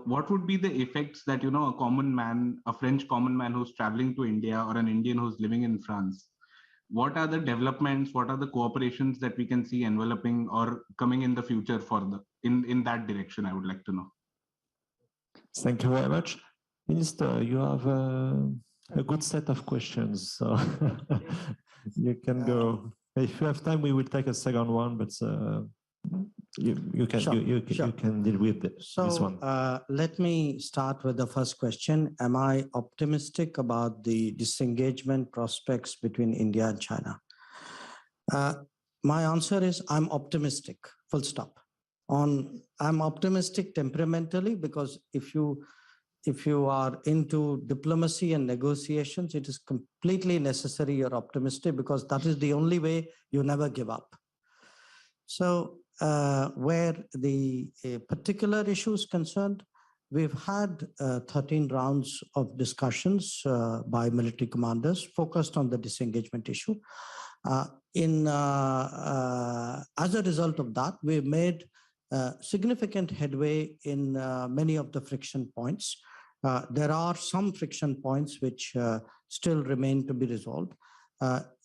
what would be the effects that, you know, a common man, a French common man who's traveling to India, or an Indian who's living in France, what are the developments, what are the cooperations that we can see enveloping or coming in the future for the in that direction? I would like to know. Thank you very much. Minister, you have a good set of questions, so you can go. If you have time, we will take a second one, but you can deal with this one. Let me start with the first question. Am I optimistic about the disengagement prospects between India and China? My answer is I'm optimistic, full stop. I'm optimistic temperamentally, because if you are into diplomacy and negotiations, it is completely necessary you're optimistic, because that is the only way you never give up. So where the particular issue is concerned, we've had 13 rounds of discussions by military commanders focused on the disengagement issue. As a result of that, we've made significant headway in many of the friction points. There are some friction points which still remain to be resolved.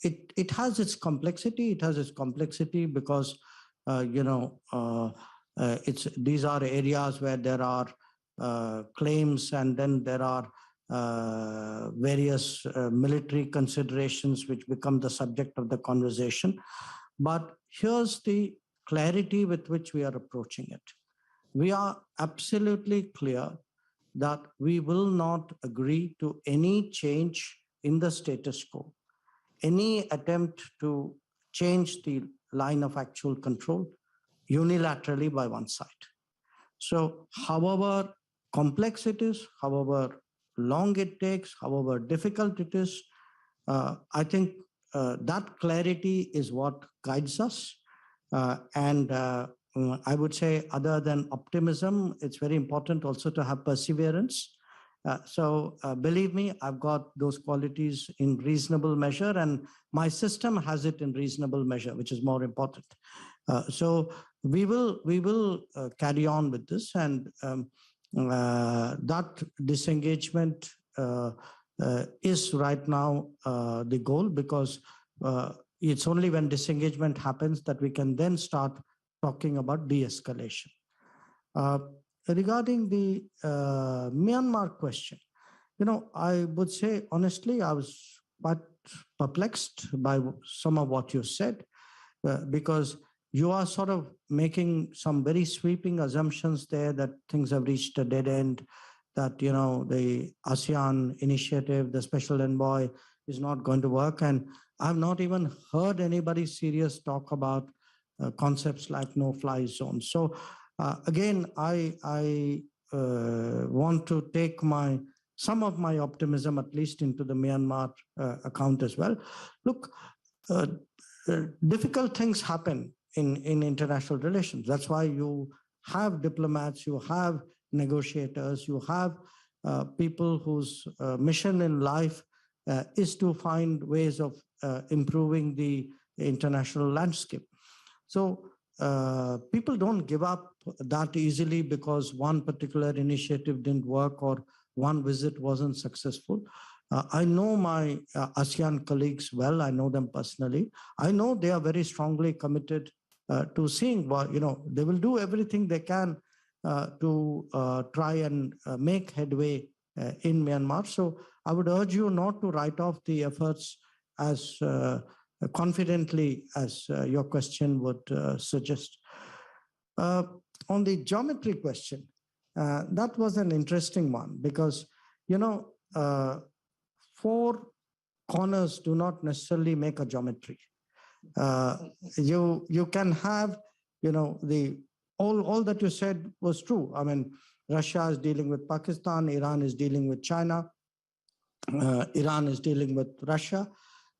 It has its complexity. It has its complexity because these are areas where there are claims, and then there are various military considerations which become the subject of the conversation. But here's the clarity with which we are approaching it. We are absolutely clear that we will not agree to any change in the status quo, any attempt to change the line of actual control unilaterally by one side. So however complex it is, however long it takes, however difficult it is, I think that clarity is what guides us. I would say, other than optimism, it's very important also to have perseverance. So believe me, I've got those qualities in reasonable measure, and my system has it in reasonable measure, which is more important. So we will carry on with this, and that disengagement is right now the goal, because it's only when disengagement happens that we can then start talking about de-escalation. Regarding the Myanmar question, I would say, honestly, I was quite perplexed by some of what you said, because you are sort of making some very sweeping assumptions there that things have reached a dead end, that, the ASEAN initiative, the special envoy, is not going to work. And I've not even heard anybody serious talk about concepts like no-fly zone. So again, I want to take some of my optimism, at least, into the Myanmar account as well. Look, difficult things happen in international relations. That's why you have diplomats, you have negotiators, you have people whose mission in life is to find ways of improving the international landscape. So people don't give up that easily because one particular initiative didn't work or one visit wasn't successful. I know my ASEAN colleagues well. I know them personally. I know they are very strongly committed to seeing what, they will do everything they can to try and make headway in Myanmar. So I would urge you not to write off the efforts as confidently as your question would suggest. On the geometry question, that was an interesting one because, four corners do not necessarily make a geometry. You can have, all that you said was true. I mean, Russia is dealing with Pakistan, Iran is dealing with China, Iran is dealing with Russia.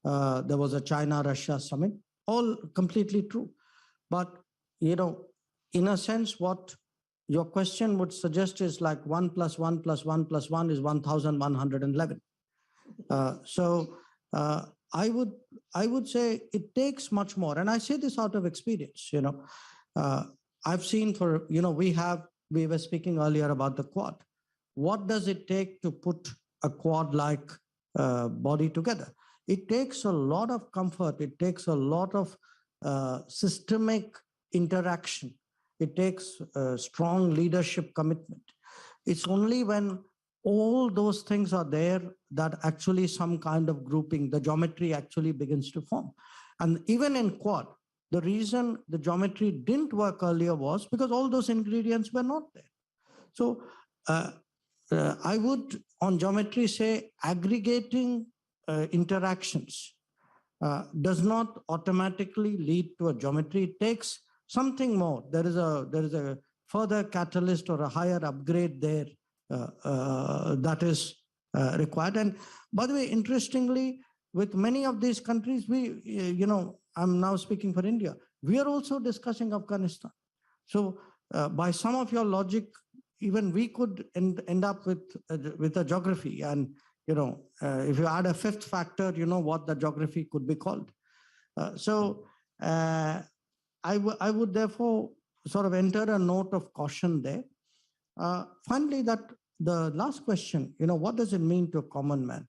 There was a China-Russia summit, all completely true. But, in a sense, what your question would suggest is like 1 + 1 + 1 + 1 is 1,111. So I would say it takes much more. And I say this out of experience, I've seen we were speaking earlier about the Quad. What does it take to put a Quad-like body together? It takes a lot of comfort. It takes a lot of systemic interaction. It takes strong leadership commitment. It's only when all those things are there that actually some kind of grouping, the geometry actually begins to form. And even in Quad, the reason the geometry didn't work earlier was because all those ingredients were not there. So I would, on geometry, say aggregating interactions does not automatically lead to a geometry. It takes something more. There is a further catalyst or a higher upgrade there that is required. And by the way, interestingly, with many of these countries, I'm now speaking for India, we are also discussing Afghanistan. So by some of your logic, even we could end up with a geography. And, if you add a fifth factor, what the geography could be called. So I would therefore sort of enter a note of caution there. Finally, the last question, what does it mean to a common man?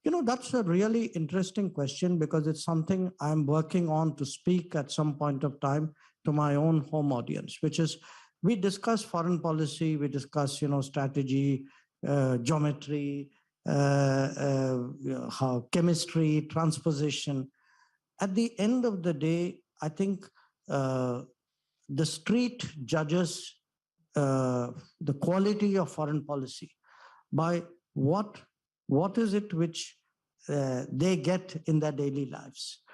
That's a really interesting question because it's something I'm working on to speak at some point of time to my own home audience, which is we discuss foreign policy, we discuss, strategy, geometry, how chemistry, transposition. At the end of the day, I think the street judges the quality of foreign policy by what is it which they get in their daily lives.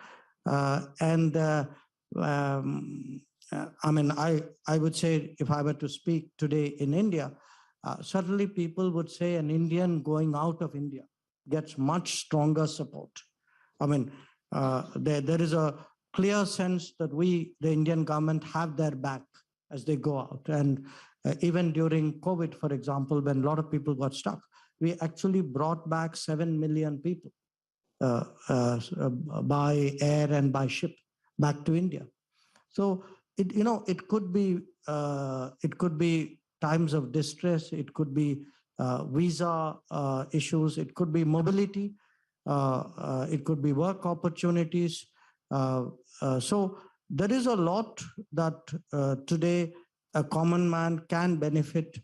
I mean, I would say if I were to speak today in India, certainly people would say an Indian going out of India gets much stronger support. I mean, there is a clear sense that we, the Indian government, have their back as they go out. And even during COVID, for example, when a lot of people got stuck, we actually brought back 7 million people by air and by ship back to India. So it could be times of distress, it could be visa issues, it could be mobility, it could be work opportunities. So there is a lot that today a common man can benefit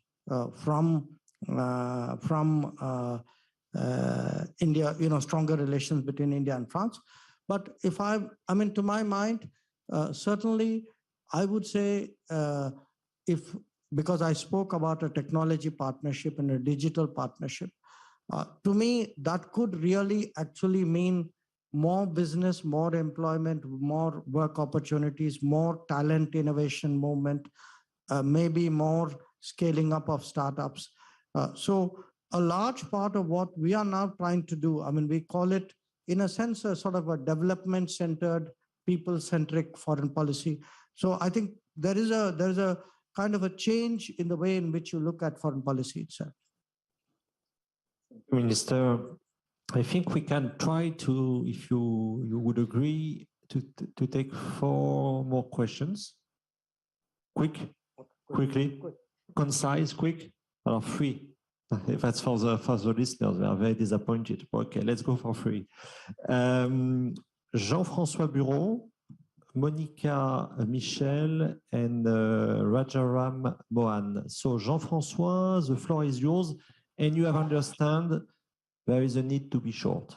from India, stronger relations between India and France. But if I mean, to my mind, certainly I would say because I spoke about a technology partnership and a digital partnership, to me, that could really actually mean more business, more employment, more work opportunities, more talent innovation movement, maybe more scaling up of startups. So a large part of what we are now trying to do, I mean, we call it, in a sense, a sort of a development-centered, people-centric foreign policy. So I think there is a kind of a change in the way in which you look at foreign policy itself. Minister, I think we can try to, if you would agree, to take 4 more questions. Quickly, concise, quick. Alors, free. If that's for the listeners, they are very disappointed. Okay, let's go for free. Jean-François Buron, Monica Michel, and Rajaram Mohan. So, Jean-François, the floor is yours, and you have understand there is a need to be short.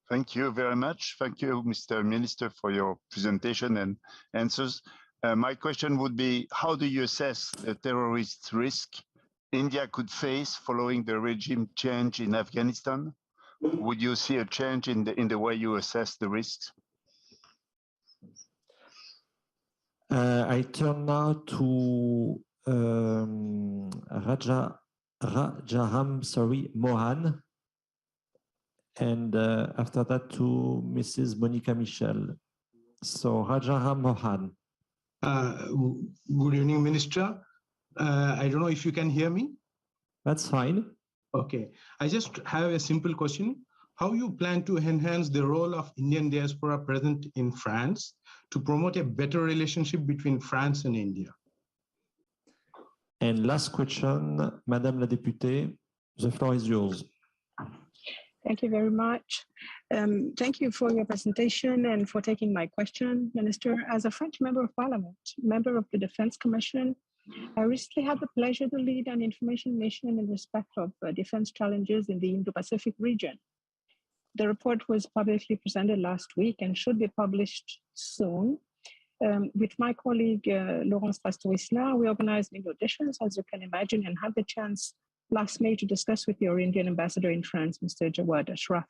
Thank you very much. Thank you, Mr. Minister, for your presentation and answers. My question would be, how do you assess the terrorist risk India could face following the regime change in Afghanistan? Would you see a change in the way you assess the risks? I turn now to Rajaram Mohan, and after that to Mrs. Monica Michel. So Rajaram Mohan. Good evening, Minister. I don't know if you can hear me. That's fine. Okay. I just have a simple question. How you plan to enhance the role of Indian diaspora present in France to promote a better relationship between France and India? And last question, Madame la députée, the floor is yours. Thank you very much. Thank you for your presentation and for taking my question, Minister. As a French member of Parliament, member of the Defense Commission, I recently had the pleasure to lead an information mission in respect of defense challenges in the Indo-Pacific region. The report was publicly presented last week and should be published soon. With my colleague, Laurence Pastorisla, we organized many auditions, as you can imagine, and had the chance last May to discuss with your Indian ambassador in France, Mr. Jawad Ashraf.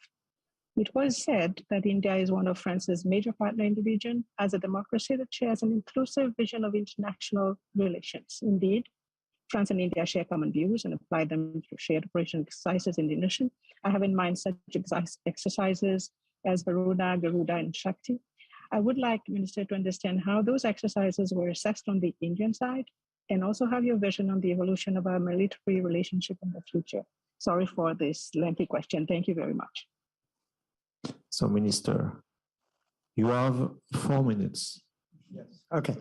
It was said that India is one of France's major partners in the region as a democracy that shares an inclusive vision of international relations. Indeed, France and India share common views and apply them through shared operation exercises in the nation. I have in mind such exercises as Varuna, Garuda, and Shakti. I would like, Minister, to understand how those exercises were assessed on the Indian side, and also have your vision on the evolution of our military relationship in the future. Sorry for this lengthy question. Thank you very much. So, Minister, you have 4 minutes. Yes. Okay.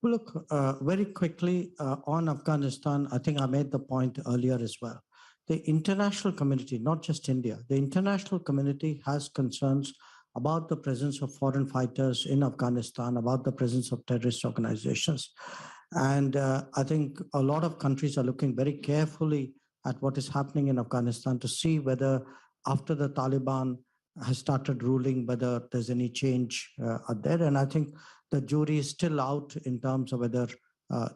Look, very quickly on Afghanistan, I think I made the point earlier as well. The international community, not just India, the international community has concerns about the presence of foreign fighters in Afghanistan, about the presence of terrorist organizations. And I think a lot of countries are looking very carefully at what is happening in Afghanistan to see whether after the Taliban has started ruling, whether there's any change out there. And I think the jury is still out in terms of whether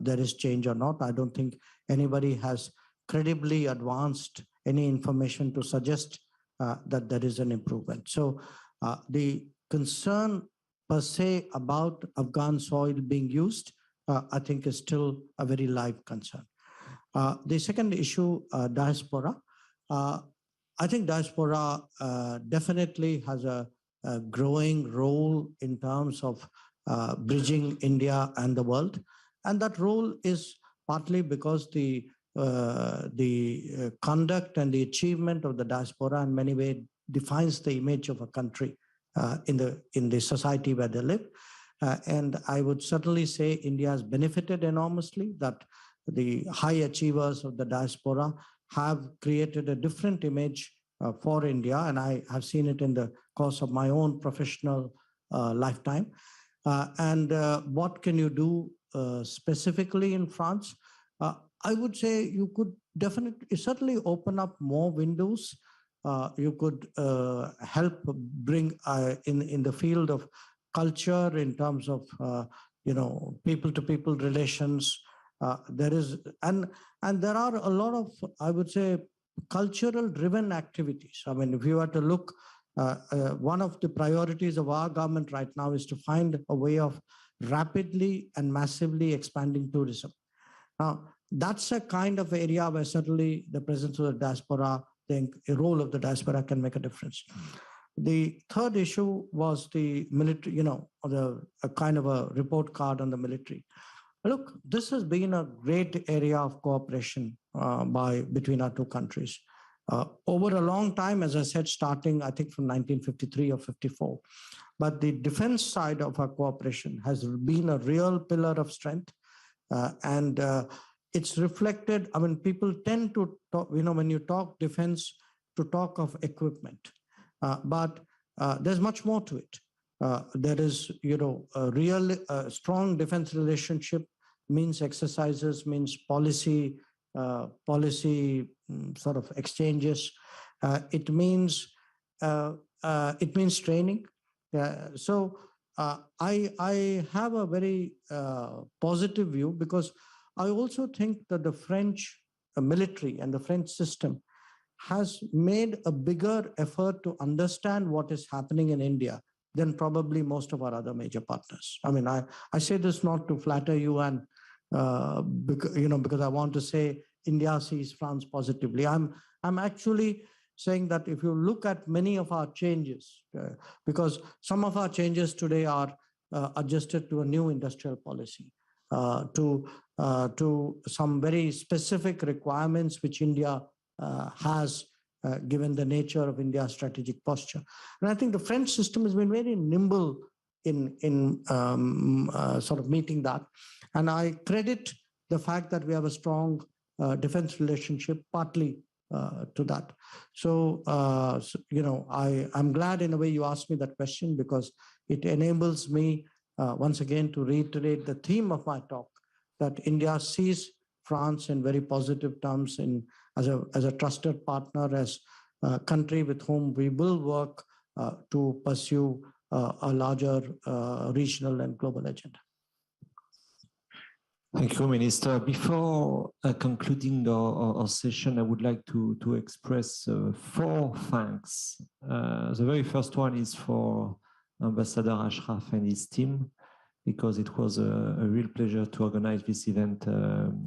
there is change or not. I don't think anybody has credibly advanced any information to suggest that there is an improvement. So the concern per se about Afghan soil being used, I think is still a very live concern. The second issue, diaspora. I think diaspora definitely has a growing role in terms of bridging India and the world. And that role is partly because the conduct and the achievement of the diaspora in many ways defines the image of a country in the society where they live. And I would certainly say India has benefited enormously, that the high achievers of the diaspora have created a different image for India. And I have seen it in the course of my own professional lifetime. What can you do specifically in France? I would say you could definitely, certainly open up more windows. You could help bring in the field of culture in terms of people-to-people relations. There is and there are a lot of, I would say, cultural-driven activities. I mean, if you were to look, one of the priorities of our government right now is to find a way of rapidly and massively expanding tourism. Now, that's a kind of area where certainly the presence of the diaspora, the role of the diaspora can make a difference. The third issue was the military, a kind of a report card on the military. Look, this has been a great area of cooperation between our two countries. over a long time, as I said, starting, I think, from 1953 or 54. But the defense side of our cooperation has been a real pillar of strength. And it's reflected, I mean, people tend to talk, when you talk defense, to talk of equipment. But there's much more to it. There is, a real strong defense relationship means exercises, means policy sort of exchanges. It means training. So I have a very positive view, because I also think that the French military and the French system has made a bigger effort to understand what is happening in India than probably most of our other major partners. I mean, I say this not to flatter you, and because I want to say India sees France positively. I'm actually saying that if you look at many of our changes, because some of our changes today are adjusted to a new industrial policy, to some very specific requirements which India has, given the nature of India's strategic posture. And I think the French system has been very nimble in sort of meeting that. And I credit the fact that we have a strong defense relationship partly to that. So, I'm glad in a way you asked me that question, because it enables me once again to reiterate the theme of my talk, that India sees France in very positive terms, as a trusted partner, as a country with whom we will work to pursue a larger regional and global agenda. Thank you, Minister. Before concluding our session, I would like to express 4 thanks. The very first one is for Ambassador Ashraf and his team, because it was a real pleasure to organize this event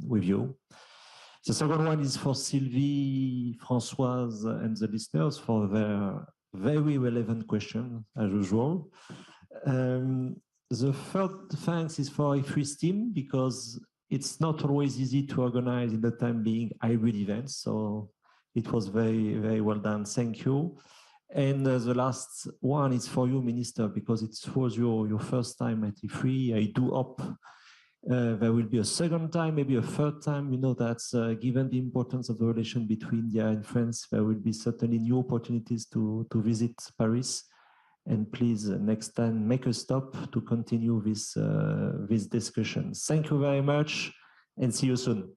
with you. The second one is for Sylvie, Françoise, and the listeners for their very relevant questions, as usual. The third thanks is for IFRI's team, because it's not always easy to organize in the time being hybrid events. So it was very, very well done. Thank you. And the last one is for you, Minister, because it was your first time at IFRI. I do hope there will be a second time, maybe a third time. We know that given the importance of the relation between India and France, there will be certainly new opportunities to visit Paris. And please, next time, make a stop to continue this discussion. Thank you very much, and see you soon.